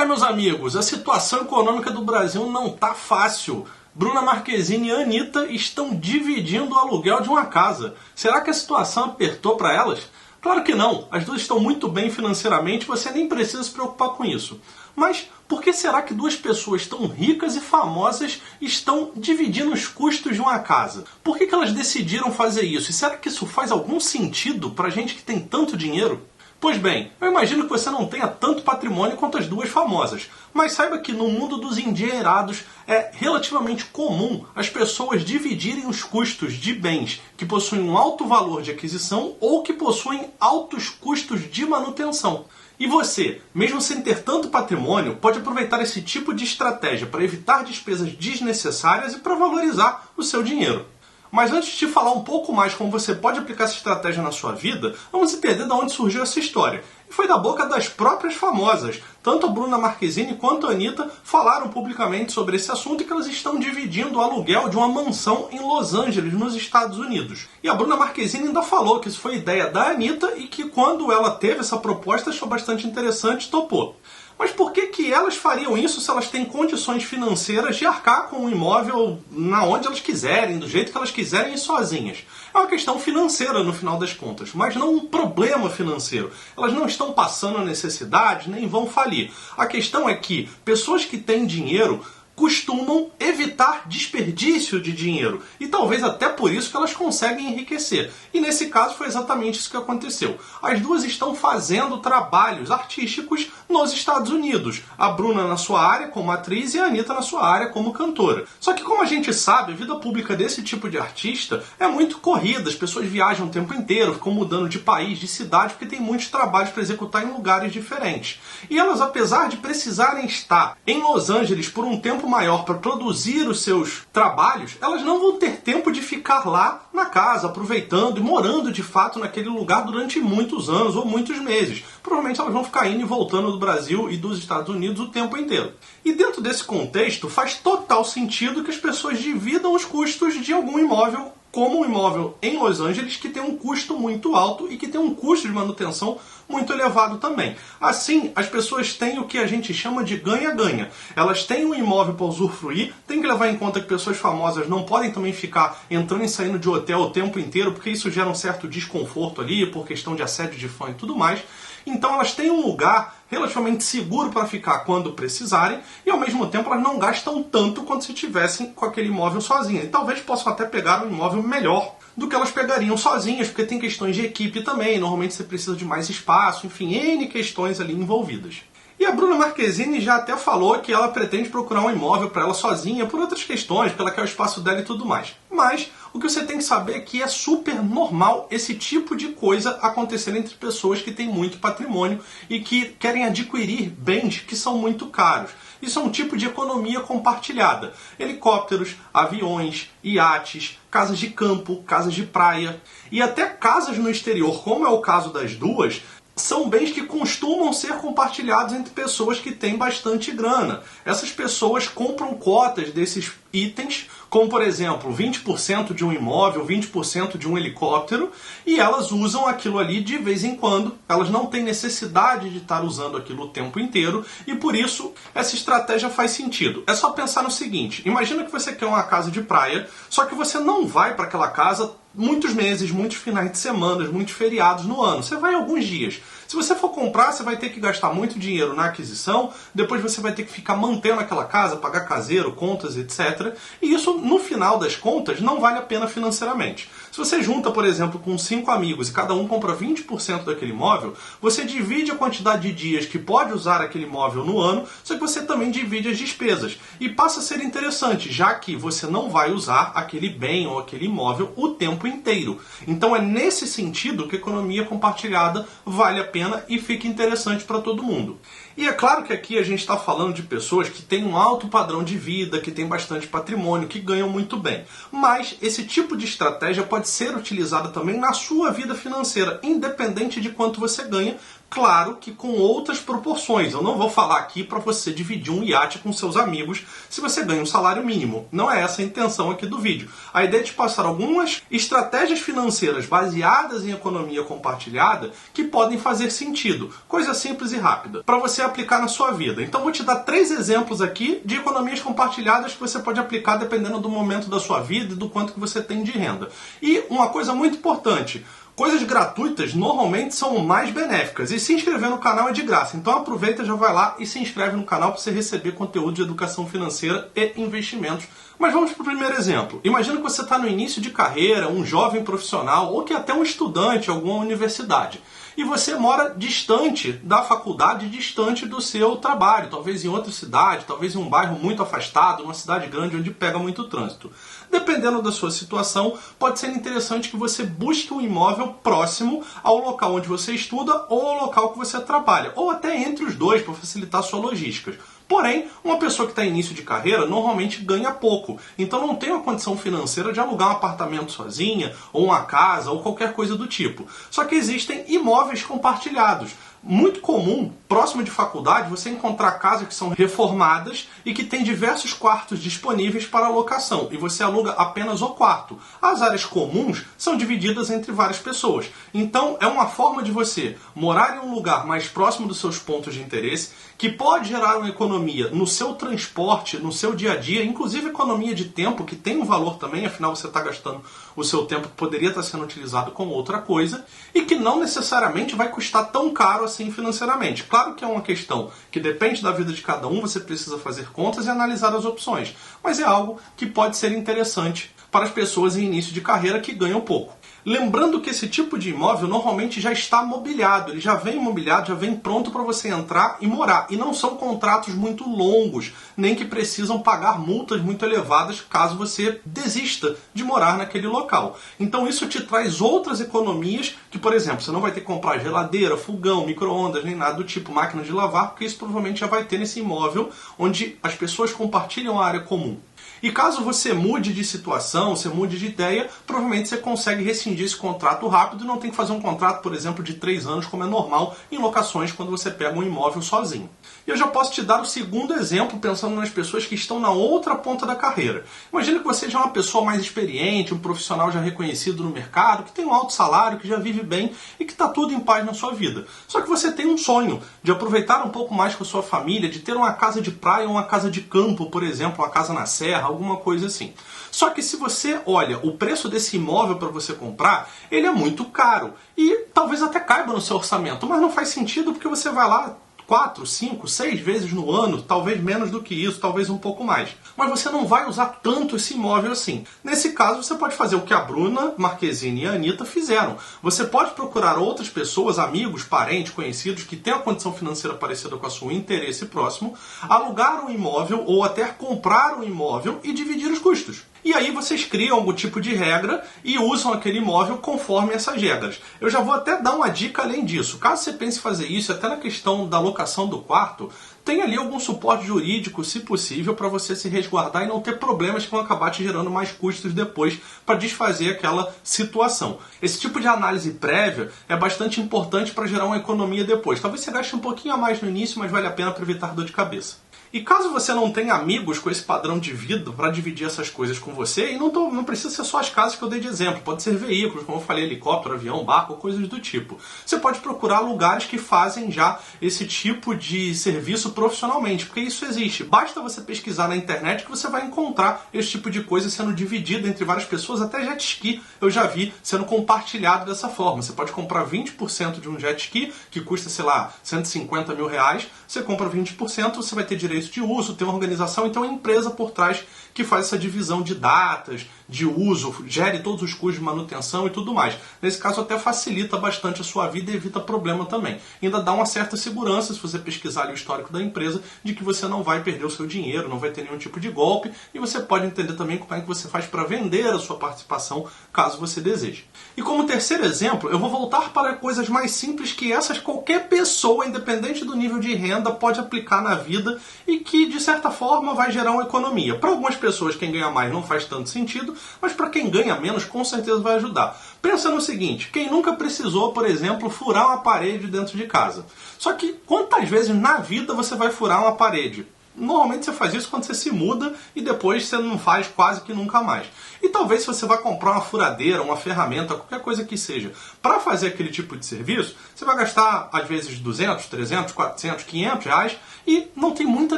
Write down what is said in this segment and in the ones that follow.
Meus amigos, a situação econômica do Brasil não tá fácil. Bruna Marquezine e a Anitta estão dividindo o aluguel de uma casa. Será que a situação apertou para elas? Claro que não. As duas estão muito bem financeiramente, você nem precisa se preocupar com isso. Mas por que será que duas pessoas tão ricas e famosas estão dividindo os custos de uma casa? Por que elas decidiram fazer isso? E será que isso faz algum sentido para gente que tem tanto dinheiro? Pois bem, eu imagino que você não tenha tanto patrimônio quanto as duas famosas, mas saiba que no mundo dos endinheirados é relativamente comum as pessoas dividirem os custos de bens que possuem um alto valor de aquisição ou que possuem altos custos de manutenção. E você, mesmo sem ter tanto patrimônio, pode aproveitar esse tipo de estratégia para evitar despesas desnecessárias e para valorizar o seu dinheiro. Mas antes de falar um pouco mais como você pode aplicar essa estratégia na sua vida, vamos entender de onde surgiu essa história. E foi da boca das próprias famosas. Tanto a Bruna Marquezine quanto a Anitta falaram publicamente sobre esse assunto e que elas estão dividindo o aluguel de uma mansão em Los Angeles, nos Estados Unidos. E a Bruna Marquezine ainda falou que isso foi ideia da Anitta e que quando ela teve essa proposta achou bastante interessante e topou. Mas por que elas fariam isso se elas têm condições financeiras de arcar com o imóvel na onde elas quiserem, do jeito que elas quiserem e sozinhas? É uma questão financeira no final das contas, mas não um problema financeiro. Elas não estão passando necessidade, nem vão falir. A questão é que pessoas que têm dinheiro costumam evitar desperdício de dinheiro. E talvez até por isso que elas conseguem enriquecer. E nesse caso foi exatamente isso que aconteceu. As duas estão fazendo trabalhos artísticos nos Estados Unidos. A Bruna na sua área como atriz e a Anitta na sua área como cantora. Só que como a gente sabe, a vida pública desse tipo de artista é muito corrida. As pessoas viajam o tempo inteiro, ficam mudando de país, de cidade, porque tem muitos trabalhos para executar em lugares diferentes. E elas, apesar de precisarem estar em Los Angeles por um tempo maior para produzir os seus trabalhos, elas não vão ter tempo de ficar lá na casa, aproveitando e morando de fato naquele lugar durante muitos anos ou muitos meses. Provavelmente elas vão ficar indo e voltando do Brasil e dos Estados Unidos o tempo inteiro. E dentro desse contexto, faz total sentido que as pessoas dividam os custos de algum imóvel, como um imóvel em Los Angeles, que tem um custo muito alto e que tem um custo de manutenção muito elevado também. Assim, as pessoas têm o que a gente chama de ganha-ganha. Elas têm um imóvel para usufruir, tem que levar em conta que pessoas famosas não podem também ficar entrando e saindo de hotel o tempo inteiro, porque isso gera um certo desconforto ali, por questão de assédio de fã e tudo mais. Então elas têm um lugar relativamente seguro para ficar quando precisarem e ao mesmo tempo elas não gastam tanto quanto se tivessem com aquele imóvel sozinhas. E talvez possam até pegar um imóvel melhor do que elas pegariam sozinhas, porque tem questões de equipe também, normalmente você precisa de mais espaço, enfim, N questões ali envolvidas. E a Bruna Marquezine já até falou que ela pretende procurar um imóvel para ela sozinha por outras questões, porque ela quer o espaço dela e tudo mais. Mas o que você tem que saber é que é super normal esse tipo de coisa acontecer entre pessoas que têm muito patrimônio e que querem adquirir bens que são muito caros. Isso é um tipo de economia compartilhada. Helicópteros, aviões, iates, casas de campo, casas de praia e até casas no exterior, como é o caso das duas, são bens que costumam ser compartilhados entre pessoas que têm bastante grana. Essas pessoas compram cotas desses itens, como por exemplo 20% de um imóvel, 20% de um helicóptero, e elas usam aquilo ali de vez em quando. Elas não têm necessidade de estar usando aquilo o tempo inteiro e por isso essa estratégia faz sentido. É só pensar no seguinte: imagina que você quer uma casa de praia, só que você não vai para aquela casa muitos meses, muitos finais de semana, muitos feriados no ano. Você vai alguns dias. Se você for comprar, você vai ter que gastar muito dinheiro na aquisição, depois você vai ter que ficar mantendo aquela casa, pagar caseiro, contas, etc. E isso, no final das contas, não vale a pena financeiramente. Se você junta, por exemplo, com 5 amigos e cada um compra 20% daquele imóvel, você divide a quantidade de dias que pode usar aquele imóvel no ano, só que você também divide as despesas. E passa a ser interessante, já que você não vai usar aquele bem ou aquele imóvel o tempo inteiro. Então é nesse sentido que a economia compartilhada vale a pena e fica interessante para todo mundo. E é claro que aqui a gente está falando de pessoas que têm um alto padrão de vida, que têm bastante patrimônio, que ganham muito bem. Mas esse tipo de estratégia pode ser utilizada também na sua vida financeira, independente de quanto você ganha, claro que com outras proporções. Eu não vou falar aqui para você dividir um iate com seus amigos se você ganha um salário mínimo. Não é essa a intenção aqui do vídeo. A ideia é te passar algumas estratégias financeiras baseadas em economia compartilhada que podem fazer sentido. Coisa simples e rápida. Para você você aplicar na sua vida. Então vou te dar 3 exemplos aqui de economias compartilhadas que você pode aplicar dependendo do momento da sua vida e do quanto que você tem de renda. E uma coisa muito importante, coisas gratuitas normalmente são mais benéficas. E se inscrever no canal é de graça. Então aproveita, já vai lá e se inscreve no canal para você receber conteúdo de educação financeira e investimentos. Mas vamos para o primeiro exemplo. Imagina que você está no início de carreira, um jovem profissional ou que até um estudante em alguma universidade. E você mora distante da faculdade, distante do seu trabalho, talvez em outra cidade, talvez em um bairro muito afastado, numa cidade grande onde pega muito trânsito. Dependendo da sua situação, pode ser interessante que você busque um imóvel próximo ao local onde você estuda ou ao local que você trabalha, ou até entre os dois para facilitar a sua logística. Porém, uma pessoa que está em início de carreira normalmente ganha pouco, então não tem uma condição financeira de alugar um apartamento sozinha, ou uma casa, ou qualquer coisa do tipo. Só que existem imóveis compartilhados. Muito comum, próximo de faculdade, você encontrar casas que são reformadas e que têm diversos quartos disponíveis para locação, e você aluga apenas o quarto. As áreas comuns são divididas entre várias pessoas. Então, é uma forma de você morar em um lugar mais próximo dos seus pontos de interesse, que pode gerar uma economia no seu transporte, no seu dia a dia, inclusive economia de tempo, que tem um valor também, afinal você está gastando o seu tempo que poderia estar sendo utilizado com outra coisa, e que não necessariamente vai custar tão caro assim financeiramente. Claro que é uma questão que depende da vida de cada um, você precisa fazer contas e analisar as opções, mas é algo que pode ser interessante para as pessoas em início de carreira que ganham pouco. Lembrando que esse tipo de imóvel normalmente já está mobiliado, ele já vem imobiliado, já vem pronto para você entrar e morar. E não são contratos muito longos, nem que precisam pagar multas muito elevadas caso você desista de morar naquele local. Então isso te traz outras economias que, por exemplo, você não vai ter que comprar geladeira, fogão, micro-ondas, nem nada do tipo, máquina de lavar, porque isso provavelmente já vai ter nesse imóvel onde as pessoas compartilham a área comum. E caso você mude de situação, você mude de ideia, provavelmente você consegue rescindir esse contrato rápido e não tem que fazer um contrato, por exemplo, de 3 anos, como é normal em locações quando você pega um imóvel sozinho. E eu já posso te dar o segundo exemplo, pensando nas pessoas que estão na outra ponta da carreira. Imagina que você já é uma pessoa mais experiente, um profissional já reconhecido no mercado, que tem um alto salário, que já vive bem e que está tudo em paz na sua vida. Só que você tem um sonho de aproveitar um pouco mais com a sua família, de ter uma casa de praia ou uma casa de campo, por exemplo, uma casa na serra, alguma coisa assim. Só que se você olha o preço desse imóvel para você comprar, ele é muito caro e talvez até caiba no seu orçamento, mas não faz sentido porque você vai lá 4, 5, 6 vezes no ano, talvez menos do que isso, talvez um pouco mais. Mas você não vai usar tanto esse imóvel assim. Nesse caso, você pode fazer o que a Bruna Marquezine e a Anitta fizeram. Você pode procurar outras pessoas, amigos, parentes, conhecidos, que têm a condição financeira parecida com a sua, interesse próximo, alugar um imóvel ou até comprar um imóvel e dividir os custos. E aí vocês criam algum tipo de regra e usam aquele imóvel conforme essas regras. Eu já vou até dar uma dica além disso. Caso você pense em fazer isso, até na questão da locação do quarto, tem ali algum suporte jurídico, se possível, para você se resguardar e não ter problemas que vão acabar te gerando mais custos depois para desfazer aquela situação. Esse tipo de análise prévia é bastante importante para gerar uma economia depois. Talvez você gaste um pouquinho a mais no início, mas vale a pena para evitar dor de cabeça. E caso você não tenha amigos com esse padrão de vida para dividir essas coisas com você, e não precisa ser só as casas que eu dei de exemplo, pode ser veículos, como eu falei, helicóptero, avião, barco, coisas do tipo. Você pode procurar lugares que fazem já esse tipo de serviço profissionalmente, porque isso existe. Basta você pesquisar na internet que você vai encontrar esse tipo de coisa sendo dividido entre várias pessoas, até jet ski eu já vi sendo compartilhado dessa forma. Você pode comprar 20% de um jet ski, que custa, sei lá, 150 mil reais, você compra 20%, você vai ter direito de uso, tem uma organização, então é uma empresa por trás que faz essa divisão de datas, de uso, gere todos os custos de manutenção e tudo mais. Nesse caso até facilita bastante a sua vida e evita problema também. Ainda dá uma certa segurança, se você pesquisar ali o histórico da empresa, de que você não vai perder o seu dinheiro, não vai ter nenhum tipo de golpe, e você pode entender também como é que você faz para vender a sua participação, caso você deseje. E como terceiro exemplo, eu vou voltar para coisas mais simples que essas qualquer pessoa, independente do nível de renda, pode aplicar na vida e que, de certa forma, vai gerar uma economia. Para algumas pessoas, quem ganha mais não faz tanto sentido, mas para quem ganha menos, com certeza vai ajudar. Pensa no seguinte, quem nunca precisou, por exemplo, furar uma parede dentro de casa? Só que quantas vezes na vida você vai furar uma parede? Normalmente você faz isso quando você se muda e depois você não faz quase que nunca mais. E talvez se você vai comprar uma furadeira, uma ferramenta, qualquer coisa que seja, para fazer aquele tipo de serviço, você vai gastar às vezes 200, 300, 400, 500 reais e não tem muita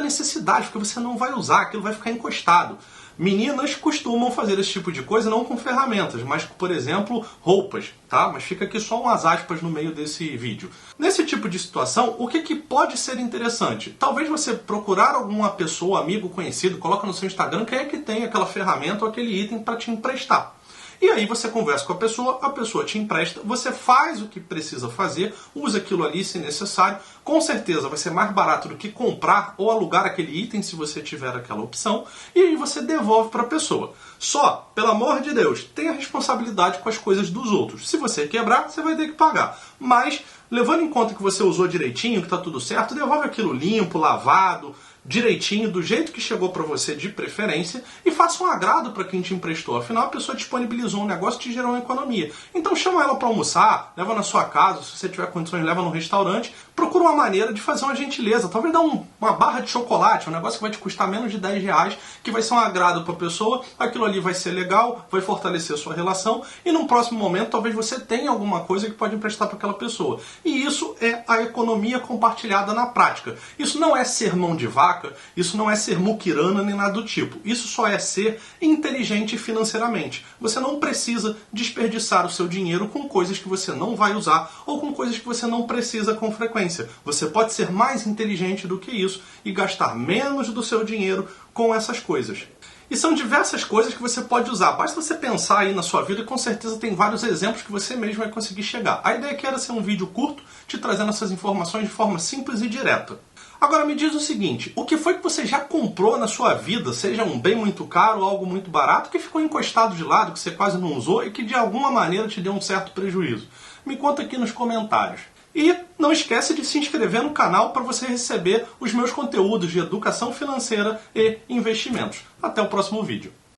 necessidade, porque você não vai usar, aquilo vai ficar encostado. Meninas costumam fazer esse tipo de coisa não com ferramentas, mas, por exemplo, roupas, tá? Mas fica aqui só umas aspas no meio desse vídeo. Nesse tipo de situação, o que pode ser interessante? Talvez você procurar alguma pessoa, amigo, conhecido, coloca no seu Instagram quem é que tem aquela ferramenta ou aquele item para te emprestar. E aí você conversa com a pessoa te empresta, você faz o que precisa fazer, usa aquilo ali se necessário, com certeza vai ser mais barato do que comprar ou alugar aquele item se você tiver aquela opção, e aí você devolve para a pessoa. Só, pelo amor de Deus, tenha responsabilidade com as coisas dos outros. Se você quebrar, você vai ter que pagar. Mas, levando em conta que você usou direitinho, que está tudo certo, devolve aquilo limpo, lavado, direitinho, do jeito que chegou para você de preferência, e faça um agrado para quem te emprestou. Afinal, a pessoa disponibilizou um negócio e te gerou uma economia. Então chama ela para almoçar, leva na sua casa, se você tiver condições, leva no restaurante, procura uma maneira de fazer uma gentileza. Talvez dá uma barra de chocolate, um negócio que vai te custar menos de 10 reais, que vai ser um agrado para a pessoa, aquilo ali vai ser legal, vai fortalecer a sua relação, e num próximo momento talvez você tenha alguma coisa que pode emprestar para aquela pessoa. E isso é a economia compartilhada na prática. Isso não é ser mão de vaca, isso não é ser muquirana nem nada do tipo. Isso só é ser inteligente financeiramente. Você não precisa desperdiçar o seu dinheiro com coisas que você não vai usar ou com coisas que você não precisa com frequência. Você pode ser mais inteligente do que isso e gastar menos do seu dinheiro com essas coisas. E são diversas coisas que você pode usar. Basta você pensar aí na sua vida e com certeza tem vários exemplos que você mesmo vai conseguir chegar. A ideia aqui era ser um vídeo curto, te trazendo essas informações de forma simples e direta. Agora me diz o seguinte, o que foi que você já comprou na sua vida, seja um bem muito caro ou algo muito barato, que ficou encostado de lado, que você quase não usou e que de alguma maneira te deu um certo prejuízo? Me conta aqui nos comentários. E não esquece de se inscrever no canal para você receber os meus conteúdos de educação financeira e investimentos. Até o próximo vídeo.